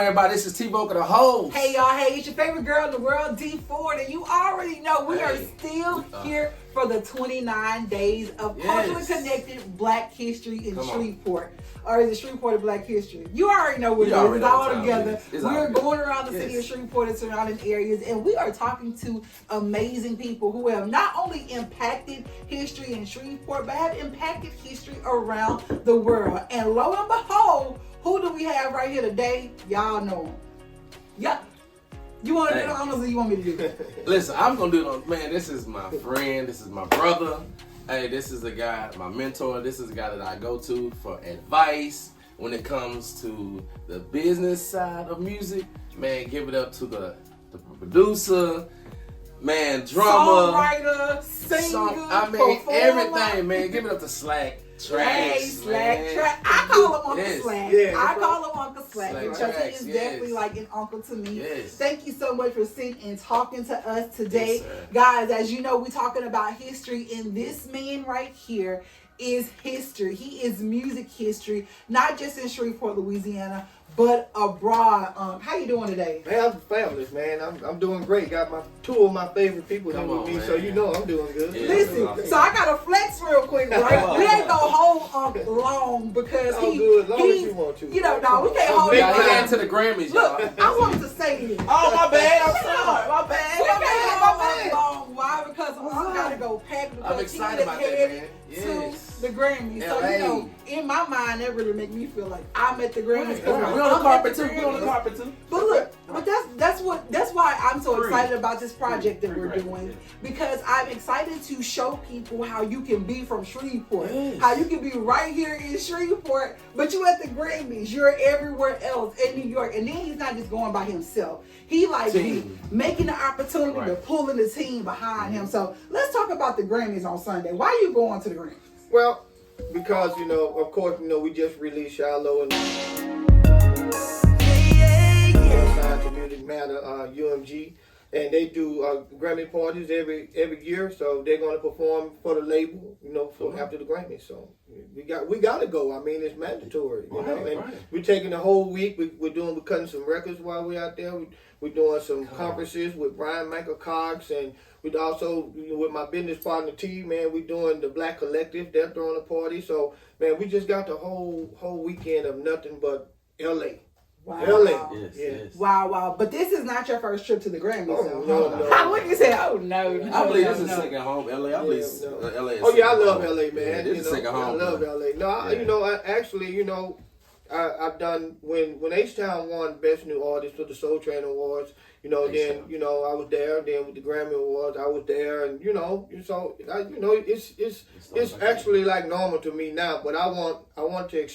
everybody? This is T-Vocal the host. Hey y'all, hey, it's your favorite girl in the world, D Ford, and you already know we are still here for the 29 days of culturally connected Black history in Shreveport. Or is it Shreveport or Black history? You already know what it is. It's all together. We're going around the city of Shreveport and surrounding areas, and we are talking to amazing people who have not only impacted history in Shreveport, but have impacted history around the world. And lo and behold, who do we have right here today? Y'all know him. Yep. You want to do the honors or you want me to do it? Listen, I'm going to do it on, man, this is my friend. This is my brother. Hey, this is the guy, my mentor. This is the guy that I go to for advice when it comes to the business side of music. Man, give it up to the producer, man, drummer, songwriter, singer, performer. Everything, man. Give it up to Slack Tracks. Slack. I call him Uncle Slack. Yeah, I call him Uncle Slack because Tracks, he is definitely like an uncle to me. Yes. Thank you so much for sitting and talking to us today. Yes, guys, as you know, we're talking about history, and this man right here is history. He is music history, not just in Shreveport, Louisiana, but abroad. How you doing today? Man, I'm fabulous, man. I'm doing great. Got two of my favorite people here with me, so you know I'm doing good. Yeah, listen, so I got to flex real quick, right? We ain't gonna hold long because I'm good, as long as you want to. You know, no, we can't hold We it. got to get into the Grammys, y'all. Look, I wanted to say this. Oh, my bad. I'm sorry. My bad. We can't hold long. Why? Because I gotta go pack because I'm excited about that, man. Yes. To the Grammys. So LA. you know, in my mind, that really make me feel like I'm at the Grammys. We on the carpet too. We on the carpet too. But look, but that's why I'm so excited about this project that we're doing, because I'm excited to show people how you can be from Shreveport, how you can be right here in Shreveport, but you at the Grammys, you're everywhere else in New York, and then he's not just going by himself. He be making the opportunity to pulling the team behind him. So let's talk about the Grammys on Sunday. Why are you going to the Grammys? Well, because of course, we just released Shiloh and signed to Music Matter, UMG, and they do Grammy parties every year. So they're going to perform for the label, for after the Grammys. So we got to go. I mean, it's mandatory, And we're taking the whole week. We're cutting some records while we're out there. We're doing some conferences with Brian Michael Cox, and we also, with my business partner T, man, we're doing the Black Collective. They're throwing a party. So, man, we just got the whole weekend of nothing but LA. Wow. LA. Yes. Wow. But this is not your first trip to the Grammys. No. How would you say, oh, no. I believe this is second home. LA. I believe LA is Oh, yeah, I love LA, man. Yeah, this is second home. I love LA. No, I've done, when H-Town won Best New Artist for the Soul Train Awards, then, I was there. Then with the Grammy Awards, I was there. And, so, it's actually like normal to me now. But I want to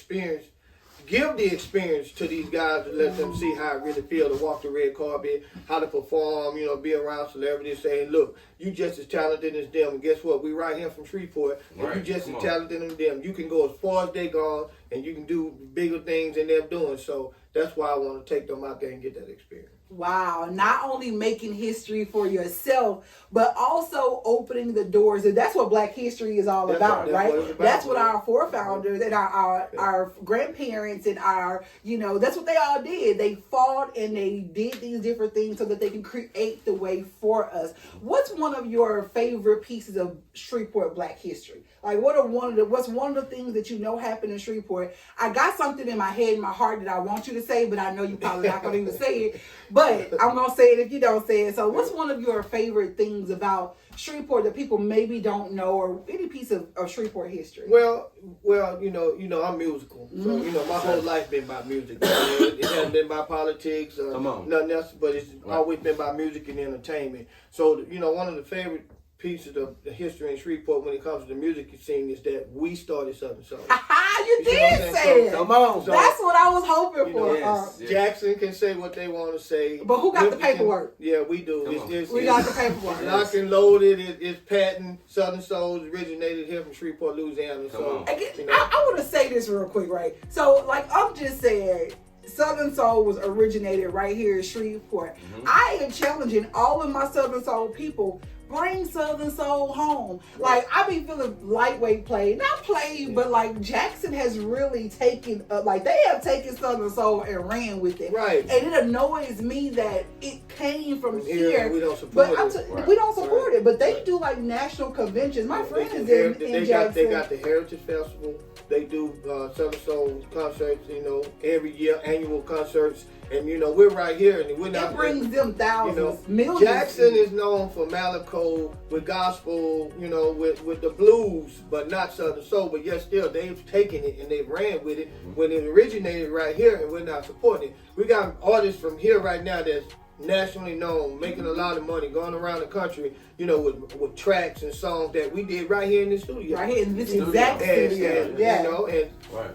give the experience to these guys to let them see how it really feels to walk the red carpet, how to perform, be around celebrities saying, look, you just as talented as them. And guess what? We right here from Shreveport, and you just as talented as them. You can go as far as they gone, and you can do bigger things than they're doing. So that's why I want to take them out there and get that experience. Wow, not only making history for yourself, but also opening the doors. And that's what Black history is all about, right? That's what our forefathers and our grandparents and that's what they all did. They fought and they did these different things so that they can create the way for us. What's one of your favorite pieces of Shreveport Black history? Like, what's one of the things that happened in Shreveport? I got something in my head, in my heart that I want you to say, but I know you probably not going to even say it. But I'm going to say it if you don't say it. So what's one of your favorite things about Shreveport that people maybe don't know, or any piece of Shreveport history? Well, I'm musical. So, my whole life been about music. It hasn't been about politics, nothing else, but it's always been about music and entertainment. So, one of the favorite pieces of the history in Shreveport when it comes to the music scene is that we started Southern Soul. You did say it. Come on. So, that's what I was hoping for. Yes. Jackson can say what they want to say. But who got the paperwork? Yeah, we do. We got the paperwork. Locked and loaded. It's patent. Southern Soul originated here from Shreveport, Louisiana. I want to say this real quick, right? So, like I'm just saying, Southern Soul was originated right here in Shreveport. I am challenging all of my Southern Soul people. bring Southern Soul home. Like, I be feeling lightweight played, not played, but like Jackson has really taken, like they have taken Southern Soul and ran with it. Right. And it annoys me that it came from here. We don't support but we don't support it. But they do like national conventions. My friend is in Jackson. They got the Heritage Festival. They do Southern Soul concerts, you know, every year, annual concerts. And, you know, we're right here. And we're not. It brings them thousands, you know, millions. Jackson is known for Malaco, with gospel, you know, with the blues, but not Southern Soul. But yet still, they've taken it and they've ran with it when it originated right here, and we're not supporting it. We got artists from here right now that's nationally known, making a lot of money, going around the country, you know, with tracks and songs that we did right here in the studio. Right here in this exact studio. Yeah. You know,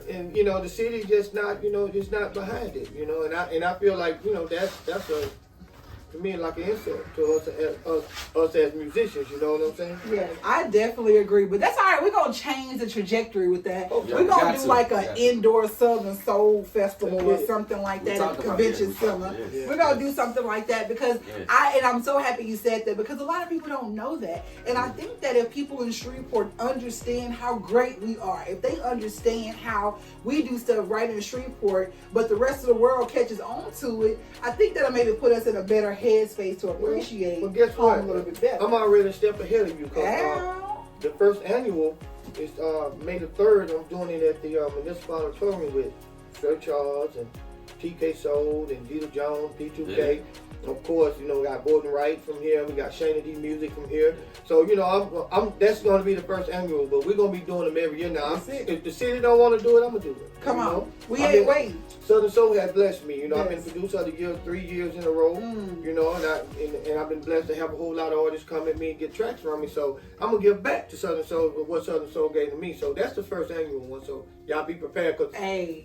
and you know, the city just not, you know, just not behind it, you know, and I feel like, you know, that's a, to me, like an insult to us as musicians, you know what I'm saying? Yeah, I definitely agree. But that's all right. We're going to change the trajectory with that. Oh, we're going to do like an indoor Southern Soul Festival or something like that at the convention center. We're going to do something like that because I'm so happy you said that because a lot of people don't know that. And I think that if people in Shreveport understand how great we are, if they understand how we do stuff right in Shreveport, but the rest of the world catches on to it, I think that'll maybe put us in a better headspace to appreciate guess what? a little bit better. I'm already a step ahead of you because the first annual is May the 3rd. I'm doing it at the Municipal Auditorium with Sir Charles and TK Soul and Dita Jones, P2K. Of course, you know, we got Gordon Wright from here. We got Shana D Music from here. So, you know, I'm that's going to be the first annual, but we're going to be doing them every year now. If the city don't want to do it, I'm going to do it. Come on. Know? We ain't waiting. Southern Soul has blessed me. You know, I've been producer of the year 3 years in a row. You know, and I've been blessed to have a whole lot of artists come at me and get tracks from me. So I'm going to give back to Southern Soul with what Southern Soul gave to me. So that's the first annual one. So y'all be prepared because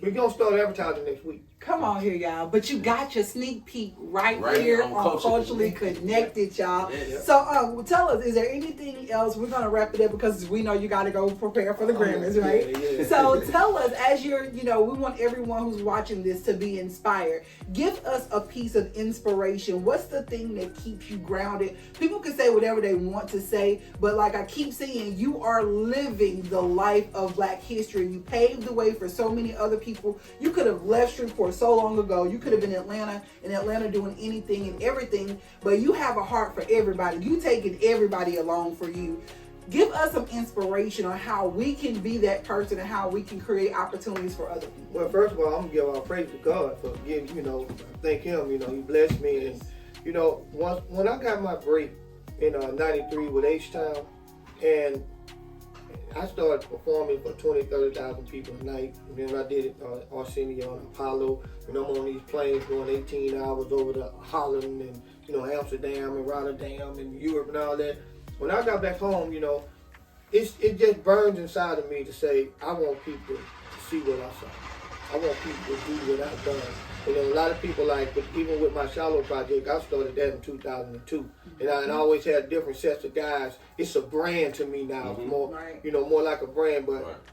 we're going to start advertising next week. Come on here, y'all. But you got your sneak peek right here on Culturally Connected, y'all. Yeah. So tell us, is there anything else? We're going to wrap it up because we know you got to go prepare for the Grammys, right? Yeah. So tell us, as you're, you know, we want everyone who's watching this to be inspired. Give us a piece of inspiration. What's the thing that keeps you grounded? People can say whatever they want to say, but like I keep saying, you are living the life of Black history. You paved the way for so many other people. You could have left Shreveport so long ago. You could have been in Atlanta doing anything and everything, but you have a heart for everybody. You taking everybody along for you. Give us some inspiration on how we can be that person and how we can create opportunities for other people. Well, first of all, I'm gonna give all praise to God for giving, you know, thank Him. You know, He blessed me, and you know, when I got my break in '93 with H-Town, and I started performing for 20,000-30,000 people a night. And then I did it Arsenio and Apollo, and I'm on these planes going 18 hours over to Holland and, you know, Amsterdam and Rotterdam and Europe and all that. When I got back home, you know, it just burns inside of me to say, I want people to see what I saw. I want people to do what I've done. You know, a lot of people like, but even with my Shallow project, I started that in 2002. And I always had different sets of guys. It's a brand to me now. It's more, you know, more like a brand. But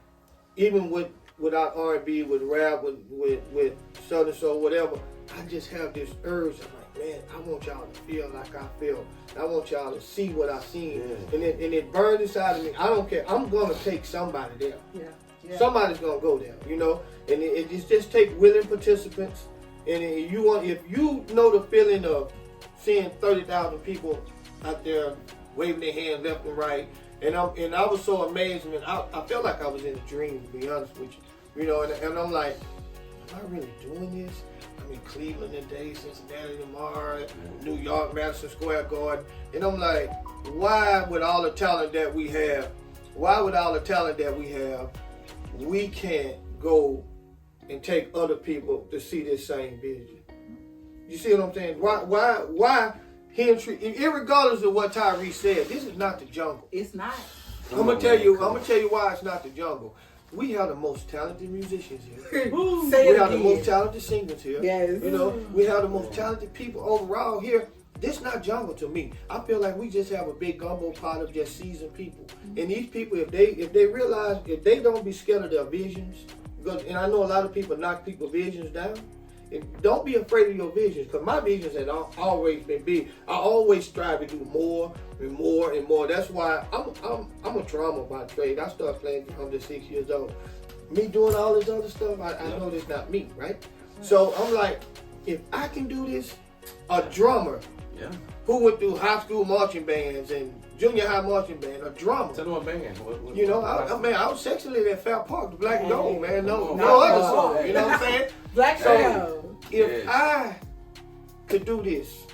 even without R&B, with rap, with Southern Soul, whatever, I just have this urge. I'm like, man, I want y'all to feel like I feel. I want y'all to see what I seen. And it burns inside of me. I don't care. I'm going to take somebody there. Yeah. Somebody's going to go there, you know. And it just take willing participants. And if you know the feeling of seeing 30,000 people out there waving their hands left and right, and I was so amazed, man. I felt like I was in a dream, to be honest with you, you know. And I'm like, am I really doing this? I'm in Cleveland today, Cincinnati tomorrow, New York, Madison Square Garden, and I'm like, why with all the talent that we have, we can't go and take other people to see this same vision? You see what I'm saying? Why irregardless of what Tyrese said, this is not the jungle. It's not. I'm gonna tell you why it's not the jungle. We have the most talented musicians here. We have the most talented singers here. Yes. You know, we have the most talented people overall here. This not jungle to me. I feel like we just have a big gumbo pot of just seasoned people. And these people, if they realize, if they don't be scared of their visions, because, and I know a lot of people knock people's visions down. don't be afraid of your visions, because my visions have always been big. I always strive to do more and more and more. That's why I'm a drummer by trade. I started playing when I was 6 years old. Me doing all this other stuff, I know that's not me, right? So I'm like, if I can do this, a drummer who went through high school marching bands and junior high marching band, a drummer. Tell them what band. You know, I was sexually at Fair Park, the Black and Gold, man. No other song. You know what I'm saying? Black so if I could do this,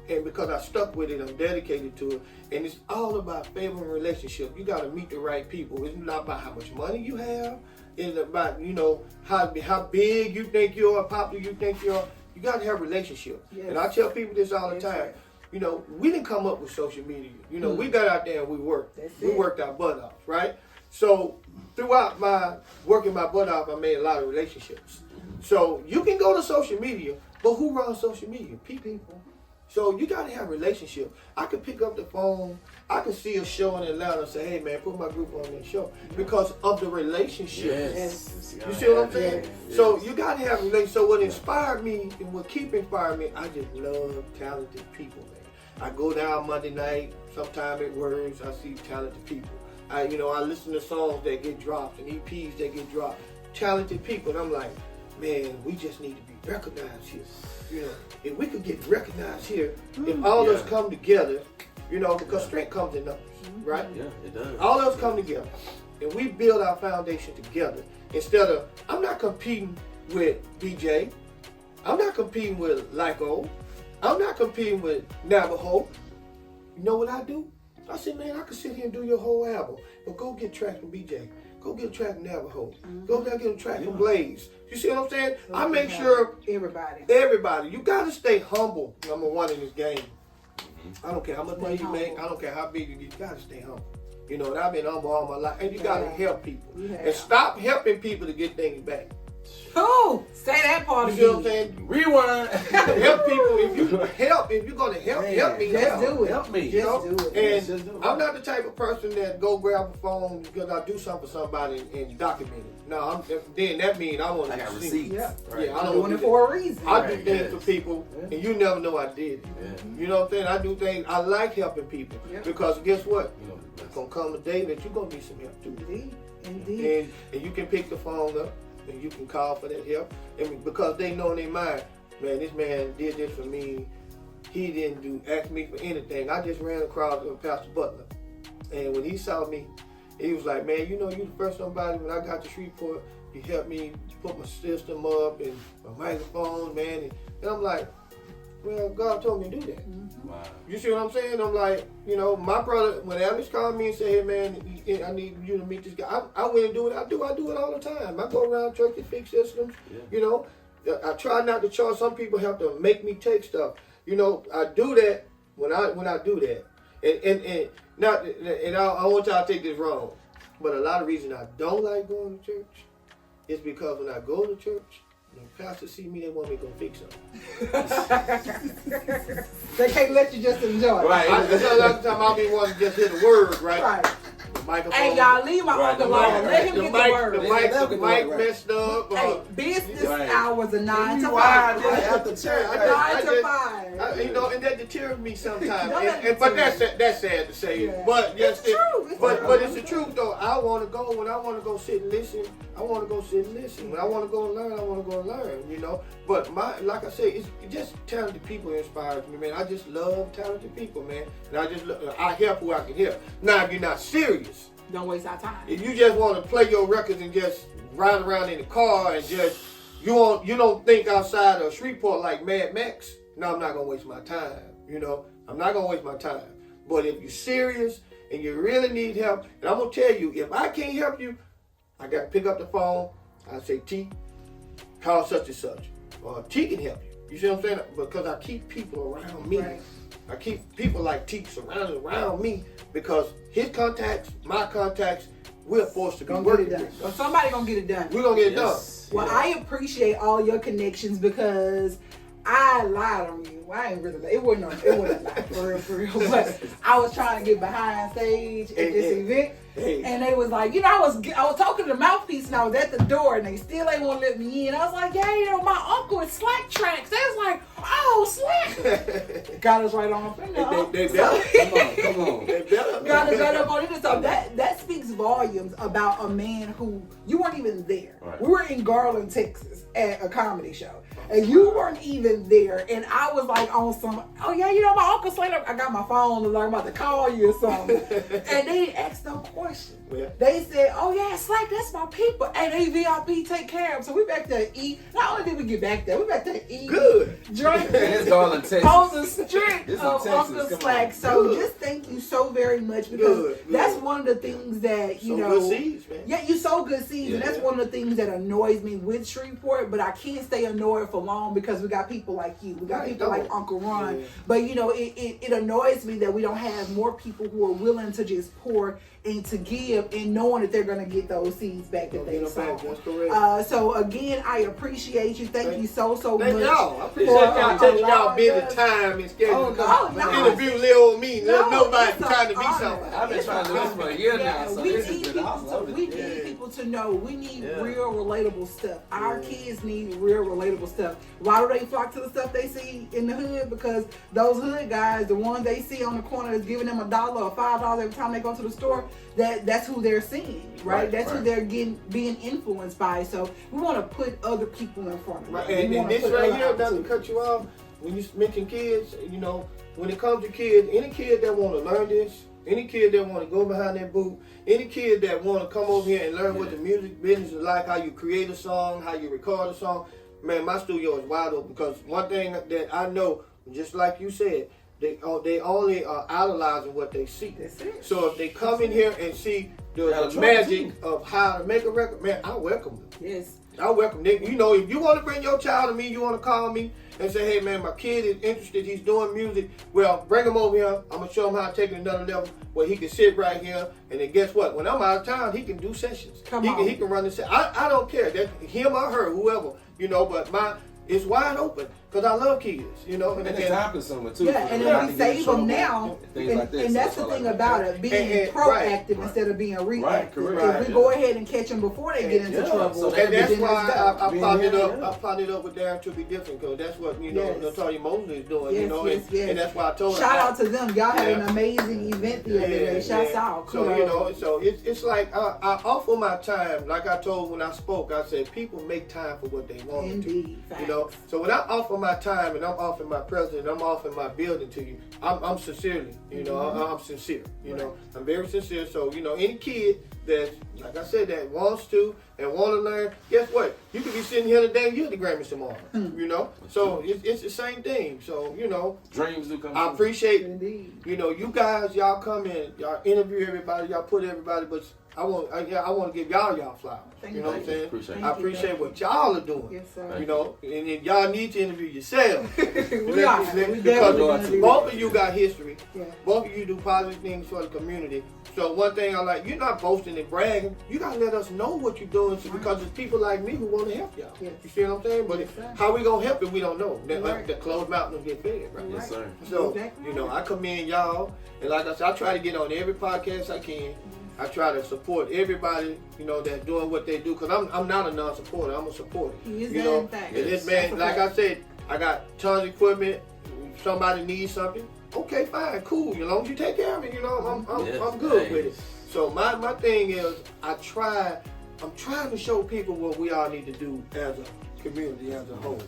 and because I stuck with it, I'm dedicated to it, and it's all about favoring relationship. You got to meet the right people. It's not about how much money you have. It's about, you know, how big you think you are, how popular you think you are. You got to have a relationship. Yes. And I tell people this all the time. Right. You know, we didn't come up with social media. You know, we got out there and we worked. We worked our butt off, right? So throughout my working my butt off, I made a lot of relationships. So you can go to social media, but who runs social media? People. So you got to have a relationship. I could pick up the phone. I could see a show in Atlanta and say, hey, man, put my group on that show. Because of the relationship. Yes. You see what I'm saying? Yes. So you got to have a relationship. So what inspired me and what keep inspiring me, I just love talented people, man. I go down Monday night, sometime at Words, I see talented people. I listen to songs that get dropped and EPs that get dropped. Talented people. And I'm like, man, we just need to be recognized here. You know, if we could get recognized here, if all of us come together, you know, because strength comes in numbers, right? Yeah, it does. All of us come together, and we build our foundation together. Instead of, I'm not competing with BJ, I'm not competing with Lyco, I'm not competing with Navajo. You know what I do? I said, man, I could sit here and do your whole album, but go get tracks from BJ. Go get a track from Navajo. Go down and get a track from Blaze. You see what I'm saying? I make sure everybody. You got to stay humble, number one, in this game. I don't care how much money you make. I don't care how big you get. You got to stay humble. You know, and I've been humble all my life. And you got to help people. And stop helping people to get things back. Oh, say that part again. You see what I'm saying? Rewind. Help people. If you're going to help me. Just do it. Help me. You know? And I'm not the type of person that go grab a phone because I do something for somebody and document it. No, then that means I want to got receipts. Yeah, right. I'm doing it for a reason. I do things for people, and you never know I did it. You know what I'm saying? I do things. I like helping people because guess what? It's gonna come a day that you're gonna need some help too. Indeed. And you can pick the phone up and you can call for that help. And because they know in their mind, man, this man did this for me. He didn't ask me for anything. I just ran across with Pastor Butler, and when he saw me, he was like, man, you know, you the first somebody when I got to Shreveport, you helped me put my system up and my microphone, man. And I'm like, well, God told me to do that. Wow. You see what I'm saying? I'm like, you know, my brother, when Alex called me and said, hey, man, I need you to meet this guy, I went and do it. I do it all the time. I go around church and fix systems. You know, I try not to charge. Some people have to make me take stuff. You know, I do that when I do that. And I want y'all to take this wrong, but a lot of reason I don't like going to church is because when I go to church, when the pastor see me, they want me to go fix something. They can't let you just enjoy. Right. That's a lot of time I'll be wanting to just hear the word, right? Right. Microphone. Hey, y'all, leave my uncle alone. Let him get the word. The mic messed up. Hey, business hours are 9 to 5. After church. 9 to 5. You know, and that deters me sometimes. But that's sad to say. Yeah. But yes, it's true. But it's the truth though. I want to go when I want to go sit and listen. I want to go sit and listen. When I want to go and learn, I want to go and learn. You know. But like I say, it's just talented people inspires me, man. I just love talented people, man. And I help who I can help. Now, if you're not serious, don't waste our time. if you just want to play your records and just ride around in the car and just you don't think outside of Shreveport like Mad Max, no, I'm not gonna waste my time. You know, I'm not gonna waste my time. But if you're serious and you really need help, and I'm gonna tell you, if I can't help you, I gotta pick up the phone. I say, T, call such and such, or T can help you. You see what I'm saying? Because I keep people around me. Right. I keep people like T surrounded around me because his contacts, my contacts, we're forced to be working with. Well, somebody gonna get it done. We're gonna get it done. Well, I appreciate all your connections because I lied on you Well, I ain't really. It wasn't a lot for real. But I was trying to get behind stage at this event, and they was like, I was talking to the mouthpiece, and I was at the door, and they still ain't want to let me in. I was like, yeah, my uncle is Slack Tracks. They was like, oh, Slack. Got us right on up in there. They Come on. They better. Got us right up on it. So that speaks volumes about a man who you weren't even there. Right. We were in Garland, Texas, at a comedy show. And you weren't even there, and I was like on some, oh yeah, my Uncle Slater, I got my phone and I'm about to call you or something. And they didn't ask no question. Yeah. They said, oh yeah, Slack, that's my people. And they VIP take care of them. So we back there to eat. Not only did we get back there, we back there to eat. Good. Drink. It's Garland, Texas. On the street This is of Texas, Uncle come Slack. on. So Good. just thank you so very much because that's one of the things that, Good seeds, man. yeah, you sow good seeds, and that's one of the things that annoys me with Shreveport. But I can't stay annoyed for long because we got people like you, we got people like Uncle Ron. Yeah. But it annoys me that we don't have more people who are willing to just pour and to give, and knowing that they're going to get those seeds back that they sow. That's correct. So again, I appreciate you. Thank you so much. Thank y'all. I appreciate y'all taking y'all busy time and schedule to interview little old me. Nobody trying to be something. I've been trying to do this for a year now, so this has been awesome. We need people to know. We need real relatable stuff. Our kids need real relatable stuff. Why do they flock to the stuff they see in the hood? Because those hood guys, the ones they see on the corner is giving them $1 or $5 every time they go to the store, that's who they're seeing, right? That's who they're being influenced by. So we want to put other people in front of them. Right. And this right here, not to cut you off, when you mention kids, when it comes to kids, any kid that want to learn this, any kid that want to go behind that booth, any kid that want to come over here and learn what the music business is like, how you create a song, how you record a song, man, my studio is wide open. Because one thing that I know, just like you said, they only are idolizing what they see. That's it. So if they come in here and see the magic of how to make a record, man, I welcome them. Yes. I welcome them. If you want to bring your child to me, you want to call me and say, hey man, my kid is interested, he's doing music, well, bring him over here. I'm going to show him how to take it another level where he can sit right here, and then guess what? When I'm out of town, he can do sessions. He can run the session. I don't care. That's him or her, whoever, but it's wide open. Because I love kids, And it's time consuming too. Yeah, and then we save them now. And that's the thing about it, being proactive instead of being reactive. If we go ahead and catch them before they get into trouble. So that's why I popped it up with Darren to be different, because that's what, Natalia Mosley is doing, and that's why I told her. Shout out to them. Y'all had an amazing event the other day. Shouts out. So, it's like I offer my time, like I told when I spoke, I said people make time for what they want. Indeed. So when I offer my time and I'm offering my presence, I'm offering my building to you, I'm sincerely, I'm sincere, I'm very sincere. So, any kid that, like I said, that wants to and want to learn, guess what? You could be sitting here today and you're at the Grammys tomorrow, So it's the same thing. So, dreams do come true. I appreciate, Indeed. you guys, y'all come in, y'all interview everybody, y'all put everybody, but I want to give y'all flowers. Thank You know what I'm saying? Appreciate I appreciate what y'all are doing. Yes, sir. And then y'all need to interview yourselves. We are. We Because definitely both of you got history. Yeah. Both of you do positive things for the community. So one thing I like, you're not boasting and bragging. You gotta let us know what you're doing, because it's people like me who want to help y'all. Yes. You see what I'm saying? But how we gonna help it, we don't know. Right. The closed mouth don't get fed, right? Yes, sir. So, I commend y'all. And like I said, I try to get on every podcast I can. I try to support everybody, that's doing what they do. Because I'm not a non-supporter. I'm a supporter. He is in fact. And this man, like I said, I got tons of equipment. If somebody needs something, okay, fine, cool. As long as you take care of it, I'm good with it. So my thing is, I'm trying to show people what we all need to do as a community, as a whole.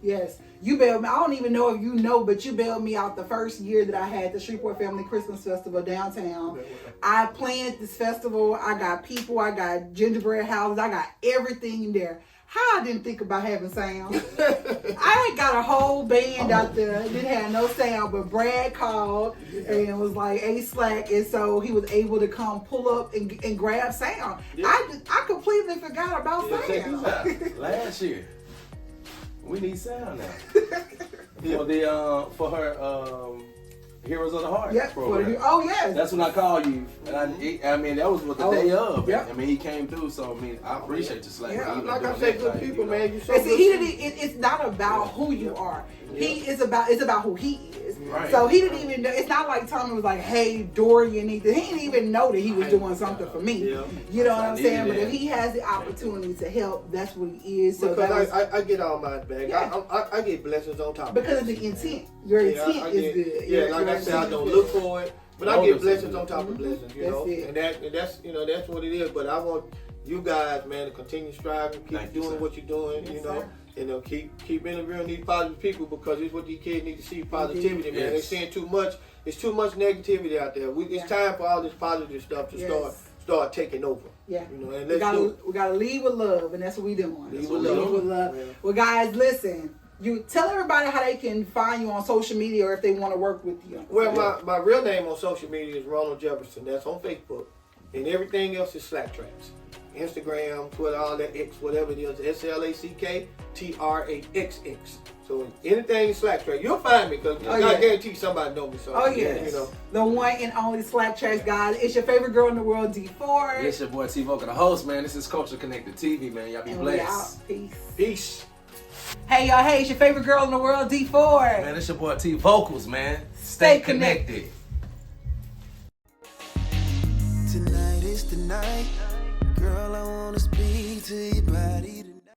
Yes. You bailed me. I don't even know if you know, but you bailed me out the first year that I had the Shreveport Family Christmas Festival downtown. I planned this festival. I got people. I got gingerbread houses. I got everything there. How I didn't think about having sound. I ain't got a whole band out there. Didn't have no sound, but Brad called and was like, "Hey, Slack," and so he was able to come pull up and grab sound. Yeah. I completely forgot about sound. Check this out. Last year, we need sound now. For her Heroes of the Heart Yeah. program. Oh yes. That's when I called you, and I mean that was what the day of. Yeah. I mean he came through, so I mean I appreciate you, Slack. Yeah, even like I doing said, that good type, people, you know. man. You so And see, good. it's not about who you are. It's about who he is. Right. So he didn't even know. It's not like Tommy was like, "Hey, Dorian," he didn't even know that he was doing something for me. Yeah. You know what I'm saying? But Yeah. if he has the opportunity to help, that's what he is. So Because that was, I get all mine back. Yeah. I get blessings on top. because of of the intent. Your intent I is get- good. Yeah, Your like I said, I intent don't is look good. for it, but I Motives get is blessings good. on top of blessings. You That's know, it. and that's that's what it is. But I want you guys, man, to continue striving, keep Thank you, doing sir. what you're doing. Yes, You know. sir. Keep interviewing these positive people because it's what these kids need to see. Positivity, man. They're Yes. seeing too much. It's too much negativity out there. It's time for all this positive stuff to Yes. start taking over. Yeah. You know, and We let's do it. gotta lead with love, and that's what we doing. Lead with Lead love. with love. Yeah. Well, guys, listen. You tell everybody how they can find you on social media, or if they want to work with you. Well, my real name on social media is Ronald Jefferson. That's on Facebook. And everything else is Slack Tracks. Instagram, Twitter, all that X, whatever it is. SLACKTRAXX. So anything is Slack Track. You'll find me because I guarantee somebody know me. So, Oh yes, you know. the one and only Slack Tracks, guys. It's your favorite girl in the world, D4. It's your boy T Vocal, the host, man. This is Culture Connected TV, man. Y'all be And we out. blessed. Peace. Peace. Hey y'all, hey, it's your favorite girl in the world, D4. Man, it's your boy T Vocals, man. Stay Stay connected. Tonight is the night, girl. I wanna speak to your body.